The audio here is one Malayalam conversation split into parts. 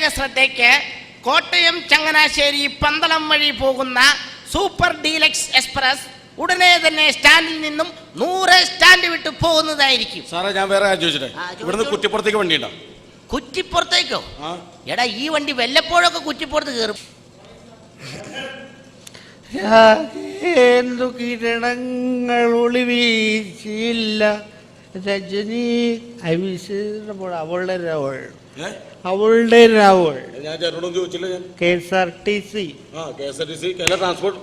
പ്രത്യേക ശ്രദ്ധയ്ക്ക് കോട്ടയം ചങ്ങനാശ്ശേരി പന്തളം വഴി പോകുന്ന സൂപ്പർ ഡീലക്സ് എക്സ്പ്രസ് ഉടനെ തന്നെ സ്റ്റാൻഡിൽ നിന്നും 100 സ്റ്റാൻഡ് വിട്ട് പോകുന്നതായിരിക്കും. സാറേ ഞാൻ വേറെ ചോദിച്ചിട്ടെ, ഇവിടുന്ന് കുറ്റിപ്പുറത്തേക്ക് വണ്ടി ഉണ്ടോ? കുറ്റിപ്പുറത്തേക്കോ? എടാ ഈ വണ്ടി വല്ലപ്പോഴൊക്കെ കുറ്റിപ്പുറത്ത് കയറും. എന്തു കിരണങ്ങൾ ഒളിവീശില്ല രജനി അവളുടെ രാവൾ അവളുടെ രാവൾ. ഞാൻ ചേട്ടനോടും ചോദിച്ചില്ല. ഞാൻ KSRTC Kerala transport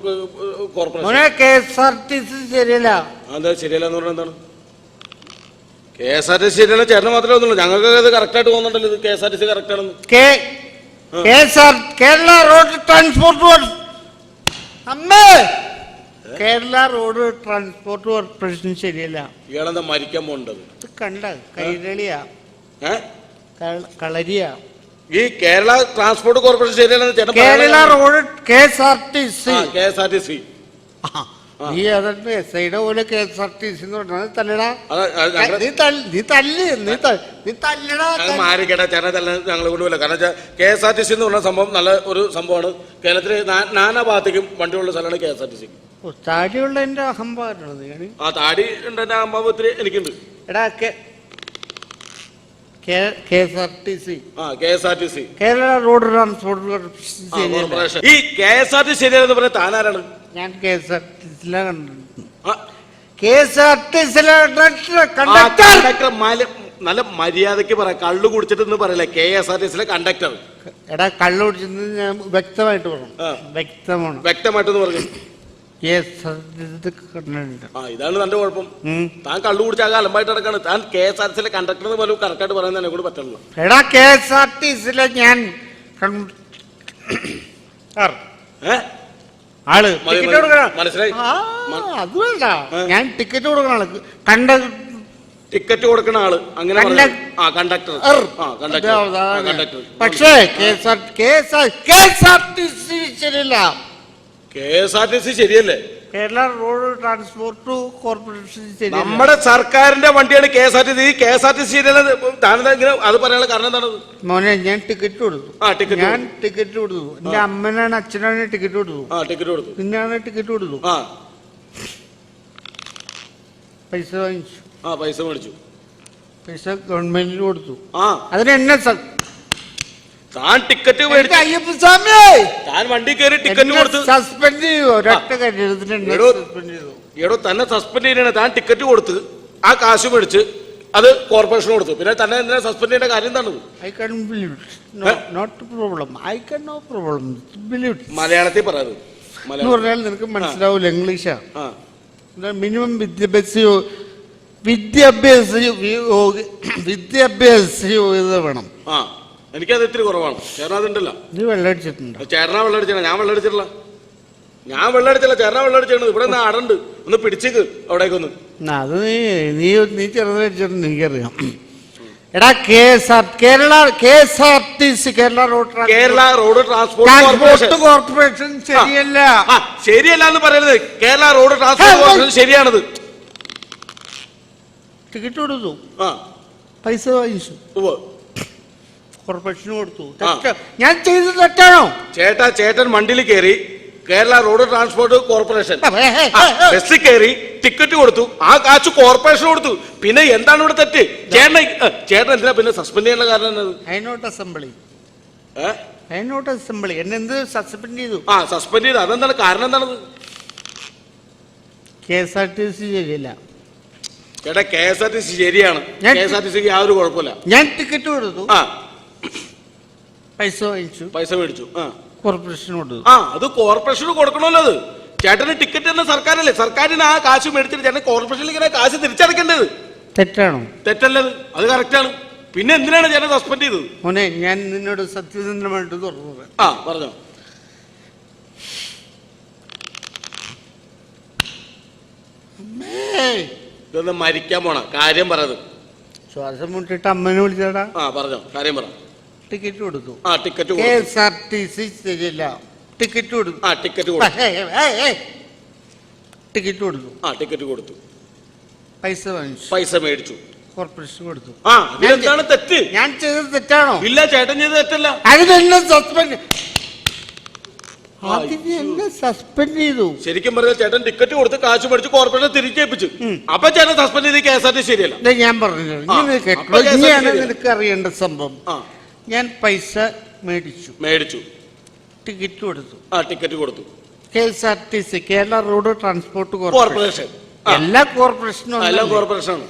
corporation. KSRTC ശരിയല്ല. എന്താ ശരിയല്ല എന്ന് പറഞ്ഞാൽ എന്താണ്? KSRTC ശരിയല്ല ചേട്ടന് മാത്രമേ ഒന്നുള്ളൂ, ഞങ്ങൾക്ക് അത് കറക്റ്റ് ആയിട്ട് തോന്നുന്നുണ്ടല്ലോ. ഇത് KSRTC കറക്റ്റ് ആണെന്ന്. കേരള റോഡ് ട്രാൻസ്പോർട്ട് അമ്മേ കേരള റോഡ് ട്രാൻസ്പോർട്ട് കോർപ്പറേഷൻ ശരിയല്ല. ഇയാളെന്താ മരിക്കാൻ പോണ്ടത്? കണ്ട കൈരളിയാ കളരിയാ. ഈ കേരള ട്രാൻസ്പോർട്ട് കോർപ്പറേഷൻ ശരിയല്ലെന്ന് ചേട്ടൻ. Kerala road KSRTC. നീ അതെ SIയുടെ പോലെ KSRTC എന്ന് പറഞ്ഞാൽ തല്ലടാ. നീ തല്ലടാ. മാറിക്കേട്ടാ ചേട്ടൻ തല്ല ഞങ്ങൾ കൊണ്ടുപോയില്ല. കാരണം വെച്ചാൽ KSRTC എന്ന് പറഞ്ഞ സംഭവം നല്ല ഒരു സംഭവമാണ്. കേരളത്തിലെ നാനാ ഭാഗത്തേക്കും വണ്ടിയുള്ള സ്ഥലമാണ് KSRTC. താടിയുള്ള എന്റെ അഹംഭാവമാണ്. ആ താടി ഉണ്ട്, എന്റെ അഹംഭാവത്തിൽ എനിക്കുണ്ട്. എടാ KSRTC Kerala road transport corporation. ഈ KSRTC ശരിയാണെന്ന് പറഞ്ഞാൽ താനാരാണ്? ഞാൻ KSRTC കണ്ടക്ടർ. നല്ല മര്യാദക്ക് പറയാം, കള്ളു കുടിച്ചിട്ട് പറയില്ല. KSRTC conductor. എടാ കള്ളു കുടിച്ചത് ഞാൻ വ്യക്തമായിട്ട് പറഞ്ഞു. വ്യക്തമായിട്ടെന്ന് പറഞ്ഞു. ഇതാണ് തന്റെ കുഴപ്പം. താൻ കള്ളു കുടിച്ചാൽ അലമ്പായിട്ട് നടക്കാണ്. താൻ KSRTC കണ്ടക്ടർ എന്ന് പോലും കറക്റ്റായിട്ട് പറയാൻ തന്നെ കൂടെ പറ്റുള്ളൂ. എടാ KSRTC ഞാൻ ആള് മനസ്സിലായി. അത് വേണ്ട, ഞാൻ ടിക്കറ്റ് കൊടുക്കണ ആള് ടിക്കറ്റ് കൊടുക്കണ ആള് അങ്ങനെ കണ്ടക്ടർ. പക്ഷേ KSRTC ശരിയല്ല. KSRTC ശരിയല്ലേ? കേരള റോഡ് ട്രാൻസ്പോർട്ട് കോർപ്പറേഷൻ നമ്മുടെ സർക്കാരിന്റെ വണ്ടിയാണ് KSRTC. KSRTC ശരിയല്ല. താനെന്താ അത് പറയാനുള്ള കാരണം എന്താണ്? മോനെ ഞാൻ ടിക്കറ്റ് കൊടുത്തു. ഞാൻ ടിക്കറ്റ് കൊടുത്തു. എന്റെ അമ്മനാണ് അച്ഛനാണ് ടിക്കറ്റ് കൊടുത്തു. പിന്നാണ് ടിക്കറ്റ് കൊടുത്തു. പൈസ വാങ്ങിച്ചു. പൈസ മേടിച്ചു. പൈസ ഗവൺമെന്റിന് കൊടുത്തു. അതിനെന്നെ താൻ ടിക്കറ്റ് അയ്യപ്പസ്വാമി താൻ വണ്ടി കയറി ടിക്കറ്റ് കൊടുത്ത് സസ്പെൻഡ് ചെയ്തു. എടോ തന്നെ സസ്പെൻഡ് ചെയ്യണേ. താൻ ടിക്കറ്റ് കൊടുത്ത് ആ കാശ് മേടിച്ച് അത് കോർപ്പറേഷൻ കൊടുത്തു. പിന്നെ തന്നെ എന്തിനാ സസ്പെൻഡ് ചെയ്യേണ്ട കാര്യം എന്താണ്? മലയാളത്തിൽ പറയാത്. പറഞ്ഞാൽ നിനക്ക് മനസ്സിലാവൂല, ഇംഗ്ലീഷാ. മിനിമം വിദ്യാഭ്യാസ യോഗ്യത വേണം. എനിക്കത് ഇത്തിരി കുറവാണ്. ചേട്ടൻ അതുണ്ടല്ലോ. നീ വെള്ളമടിച്ചിട്ടുണ്ടോ? ചേട്ടനാ വെള്ളമടിച്ചാ? ഞാൻ വെള്ളമടിച്ചിട്ടില്ല. ചേട്ടനാ വെള്ളമടിച്ചത്. ഇവിടെ നിന്ന് അടണ്ട് ഒന്ന് പിടിച്ചേക്ക് അവിടേക്കൊന്ന്. അത് നീ ചെറുതടിച്ചിട്ടുണ്ട്, എനിക്കറിയാം. എടാ KSRTC Kerala road transport corporation ശരിയല്ല. ശരിയല്ല എന്ന് പറയുന്നത് കേരള റോഡ് ട്രാൻസ്പോർട്ട് കോർപ്പറേഷൻ ശരിയാണത്. ടിക്കറ്റ് കൊടുത്തു, പൈസ വാങ്ങിച്ചു, കോർപ്പറേഷന് കൊടുത്തു. ഞാൻ ചെയ്തത് തെറ്റാണോ? ചേട്ടൻ വണ്ടിയിൽ കയറി കേരള റോഡ് ട്രാൻസ്പോർട്ട് കോർപ്പറേഷൻ ബസ്സിൽ കയറി ടിക്കറ്റ് കൊടുത്തു. ആ കാശ് കോർപ്പറേഷൻ കൊടുത്തു. പിന്നെ എന്താണ് ഇവിടെ തെറ്റ്? ചേട്ടൻ എന്തിനാ പിന്നെ സസ്പെൻഡ് ചെയ്യാനുള്ള കാരണം? അസംബ്ലി എന്നെ എന്ത് സസ്പെൻഡ് ചെയ്തു? സസ്പെൻഡ് ചെയ്തു. അതെന്താണ് കാരണം? എന്താണത്? KSRTC ശരിയല്ല. ചേട്ടാ KSRTC ശരിയാണ്. KSRTCക്ക് യാതൊരു കുഴപ്പമില്ല. ഞാൻ ടിക്കറ്റ് കൊടുത്തു, പൈസ മേടിച്ചു, കോർപ്പറേഷൻ കൊടുത്തു. അത് കോർപ്പറേഷന് കൊടുക്കണമല്ലോ. അത് ചേട്ടന് ടിക്കറ്റ് തന്നെ സർക്കാരല്ലേ? സർക്കാരിന് ആ കാശ് മേടിച്ചിട്ട് ചേട്ടൻ കോർപ്പറേഷനിൽ ഇങ്ങനെ കാശ് തിരിച്ചടക്കേണ്ടത് തെറ്റാണോ? തെറ്റല്ലത്, അത് കറക്റ്റാണ്. പിന്നെ എന്തിനാണ് ചേട്ടൻ സസ്പെൻഡ് ചെയ്തത്? മോനെ ഞാൻ നിന്നോട് സത്യസന്ധമായിട്ട് തുറന്നു പറഞ്ഞോ. ഇതൊന്ന് മരിക്കാൻ പോണ കാര്യം പറഞ്ഞത്. ശ്വാസം മുട്ടിട്ട് അമ്മനെ വിളിച്ചാടാ. പറഞ്ഞോ, കാര്യം പറ. ടിക്കറ്റ് കൊടുത്തു. KSRTC ശരിയല്ല. ടിക്കറ്റ് കൊടുത്തു. ടിക്കറ്റ് കൊടുത്തു. ടിക്കറ്റ് കൊടുത്തു. പൈസ വാങ്ങിച്ചു. പൈസ മേടിച്ചു. കോർപ്പറേഷൻ കൊടുത്തു. ആ ഇതിലെന്താണ് തെറ്റ്? ഞാൻ ചെയ്തത് തെറ്റാണോ? ഇല്ല, ചേട്ടൻ ചെയ്ത് തെറ്റല്ല. അതിനെന്നെ സസ്പെൻഡ് സസ്പെൻഡ് ചെയ്തു. ശരിക്കും പറഞ്ഞാൽ ചേട്ടൻ ടിക്കറ്റ് കൊടുത്ത് കാശ് മേടിച്ച് കോർപ്പറേഷൻ തിരിച്ചേൽപ്പിച്ചു. അപ്പൊ ചേട്ടൻ സസ്പെൻഡ് ചെയ്ത് KSRTC ശരിയല്ല. ഞാൻ പറഞ്ഞു ഇനിയാണ് നിനക്ക് അറിയേണ്ട സംഭവം. ഞാൻ പൈസ മേടിച്ചു, ടിക്കറ്റ് കൊടുത്തു. ടിക്കറ്റ് കൊടുത്തു. KSRTC, Kerala road transport corporation. എല്ലാ കോർപ്പറേഷനും എല്ലാ കോർപ്പറേഷനാണ്.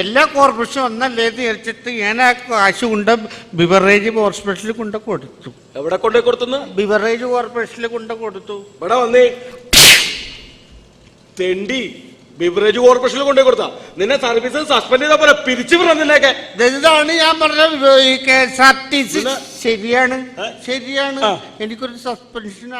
എല്ലാ കോർപ്പറേഷനും ഒന്നല്ലേ വിചാരിച്ചിട്ട് ഞാൻ ആ കാശ് കൊണ്ട് ബിവറേജ് ഹോസ്പിറ്റലിൽ കൊണ്ട് കൊടുത്തു. എവിടെ കൊണ്ടേ കൊടുത്തു? ബിവറേജ് കോർപ്പറേഷനിൽ കൊണ്ട് കൊടുത്തു. ഇവിടെ വന്നേ തെണ്ടി, ബിവറേജ് കോർപ്പറേഷനിൽ കൊണ്ടേ കൊടുത്താ നിന്നെ സർവീസ് സസ്പെൻഡ് ചെയ്താ പോലെ പിരിച്ചു വിടാം നിന്നേക്കെ. ഇതാണ് ഞാൻ പറഞ്ഞ KSRTC ശരിയാണ്. എനിക്കൊരു സസ്പെൻഷൻ